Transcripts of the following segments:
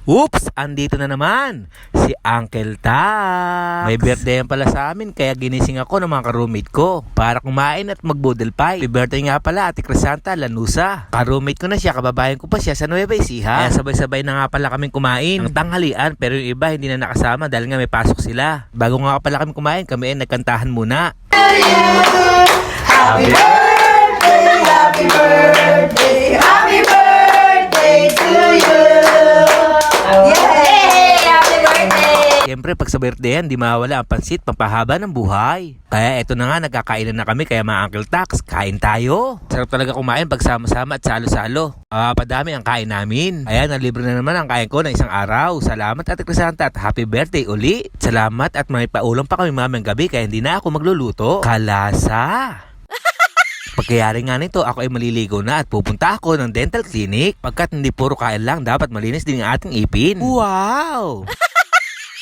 Oops! Andito na naman si Uncle Tax. May birthday yan pala sa amin kaya ginising ako ng mga ka-roommate ko para kumain at mag-boodle pie. May birthday nga pala Ate Crisanta Lanusa. Ka-roommate ko na siya, kababayan ko pa siya sa Nueva Ecija. Kaya sabay-sabay na nga pala kaming kumain ng tanghalian pero yung iba hindi na nakasama dahil nga may pasok sila. Bago nga pala kami kumain, kami ay nagkantahan muna. Happy birthday, happy birthday, happy birthday to you. Yay! Happy birthday! Siyempre pag sa birthday yan, di mawala ang pansit, pampahaba ng buhay. Kaya eto na nga, nagkakainan na kami kaya mga Uncle Tax, kain tayo. Sarap talaga kumain pag sama-sama at salo-salo. Padami ang kain namin. Ayan, nalibre na naman ang kain ko ng isang araw. Salamat Ate Crisanta at happy birthday uli. Salamat at may paulam pa kami mamayang gabi kaya hindi na ako magluluto. Kalasa! Pagkayari nga nito, ako ay maliligo na at pupunta ako ng dental clinic. Pagkat hindi puro kain lang, dapat malinis din ang ating ipin. Wow!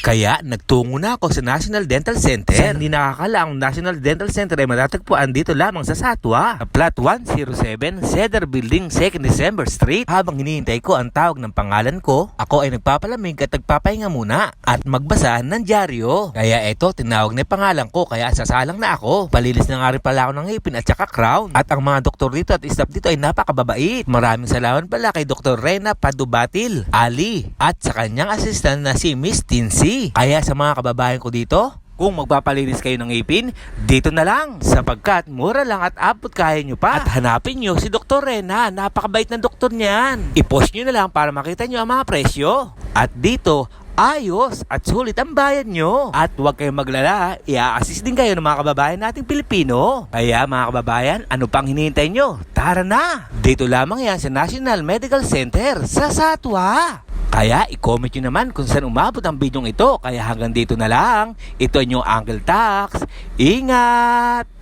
Kaya nagtungo na ako sa National Dental Center. Sa hindi nakakala, ang National Dental Center ay matatagpuan dito lamang sa Satwa, sa Plot 107, Cedar Building, 2nd December Street. Habang hinihintay ko ang tawag ng pangalan ko, ako ay nagpapalamig at nagpapahinga muna at magbasa ng dyaryo. Kaya eto, tinawag na yung pangalan ko kaya sasalang na ako. Palilis na nga rin pala ako ng ngipin at saka crown. At ang mga doktor dito at staff dito ay napakababait. Maraming salamat pala kay Dr. Rena Padubatil Ali at sa kanyang assistant na si Miss Tinsi. Kaya sa mga kababayan ko dito, kung magpapalinis kayo ng ngipin, dito na lang sapagkat mura lang at abot kaya nyo pa. At hanapin nyo si Dr. Rena, napakabait ng doktor niyan. I-post nyo na lang para makita nyo ang mga presyo. At dito, ayos at sulit ang bayad nyo. At huwag kayong maglala, i-assist din kayo ng mga kababayan nating Pilipino. Kaya mga kababayan, ano pang hinihintay nyo? Tara na! Dito lamang yan sa National Medical Center sa Satwa. Kaya i-comment nyo naman kung saan umabot ang bidyong ito. Kaya hanggang dito na lang. Ito ang inyong Uncle Tax. Ingat!